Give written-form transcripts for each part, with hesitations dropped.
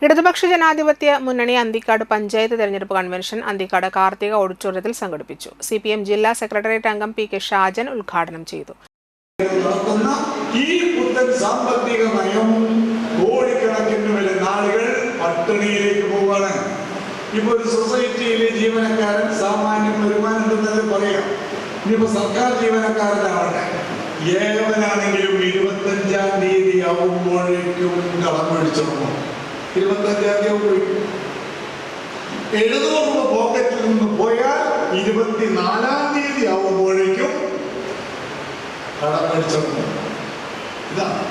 ഇടതുപക്ഷ ജനാധിപത്യ മുന്നണി അന്തിക്കാട് പഞ്ചായത്ത് തെരഞ്ഞെടുപ്പ് കൺവെൻഷൻ അന്തിക്കാട് കാർത്തിക ഓഡിറ്റോറിയത്തിൽ സംഘടിപ്പിച്ചു. CPM ജില്ലാ സെക്രട്ടേറിയറ്റ് അംഗം PK ഷാജൻ ഉദ്ഘാടനം ചെയ്തു. ഈ പുത്തൻ സാമ്പത്തിക നയം കോടിക്കണക്കിന് വരെ നാളുകൾ പട്ടിണിയിലേക്ക് പോവാണ്. ഇപ്പൊ ഒരു സൊസൈറ്റിയിലെ ജീവനക്കാരൻ സാമാന്യം വരുമാനം ഉണ്ടെന്നത് പറയാം. ഇനിയിപ്പോ സർക്കാർ ജീവനക്കാരനാവട്ടെ, ഏവനാണെങ്കിലും 25-ാം തീയതി ആവുമ്പോഴേക്കും കടം മേടിച്ചിടണം. 25-ാം തീയതി പോയി 700 രൂപ പോക്കറ്റിൽ നിന്ന് പോയാൽ 24-ാം തീയതി ആവുമ്പോഴേക്കും കടം മേടിച്ചിടണം. ഇതാണ്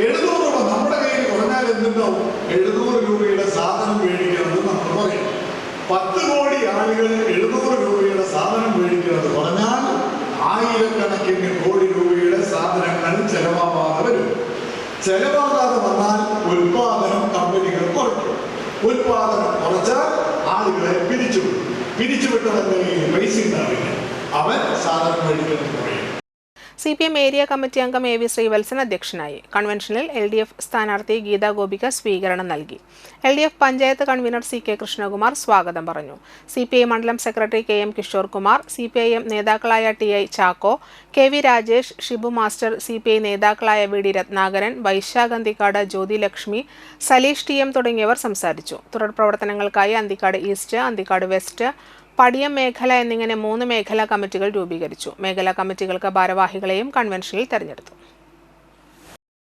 700 രൂപ നമ്മുടെ കയ്യിൽ കുറഞ്ഞാൽ എന്തുണ്ടാവും? 700 രൂപയുടെ സാധനം മേടിക്കുന്നത് നമ്മൾ പറയും. 10 കോടി ആളുകൾ 700 രൂപയുടെ സാധനം മേടിക്കുന്നത് കുറഞ്ഞാൽ ആയിരക്കണക്കിന് കോടി രൂപയുടെ സാധനങ്ങൾ ചെലവാകാതെ വരും. ചെലവാകാതെ വന്നാൽ ഉൽപാദനം കമ്പനികൾ കുറയ്ക്കും. ഉൽപാദനം കുറച്ചാൽ ആളുകളെ പിരിച്ചുവിട്ടവന്റെ കയ്യിൽ പൈസ ഉണ്ടാവില്ല, അവൻ സാധനം മേടിക്കുന്നത് കുറയും. CPM ഏരിയ കമ്മിറ്റി അംഗം AV ശ്രീവത്സൻ അധ്യക്ഷനായി. കൺവെൻഷനിൽ LDF സ്ഥാനാർത്ഥി ഗീതാ ഗോപിക സ്വീകരണം നൽകി. LDF panchayat convener CK Krishnakumar സ്വാഗതം പറഞ്ഞു. CPI മണ്ഡലം secretary KM Kishore Kumar, CPIM നേതാക്കളായ TI Chacko, KV Rajesh, Shibu master, CPI നേതാക്കളായ VD രത്നാകരൻ, വൈശാഖ് അന്തിക്കാട്, ജ്യോതി ലക്ഷ്മി, സലീഷ് TM തുടങ്ങിയവർ സംസാരിച്ചു. തുടർ പ്രവർത്തനങ്ങൾക്കായി അന്തിക്കാട് ഈസ്റ്റ്, അന്തിക്കാട് വെസ്റ്റ്, പടിയം മേഖല എന്നിങ്ങനെ 3 മേഖലാ കമ്മിറ്റികൾ രൂപീകരിച്ചു. മേഖലാ കമ്മിറ്റികൾക്ക് ഭാരവാഹികളെയും കൺവെൻഷനിൽ തെരഞ്ഞെടുത്തു.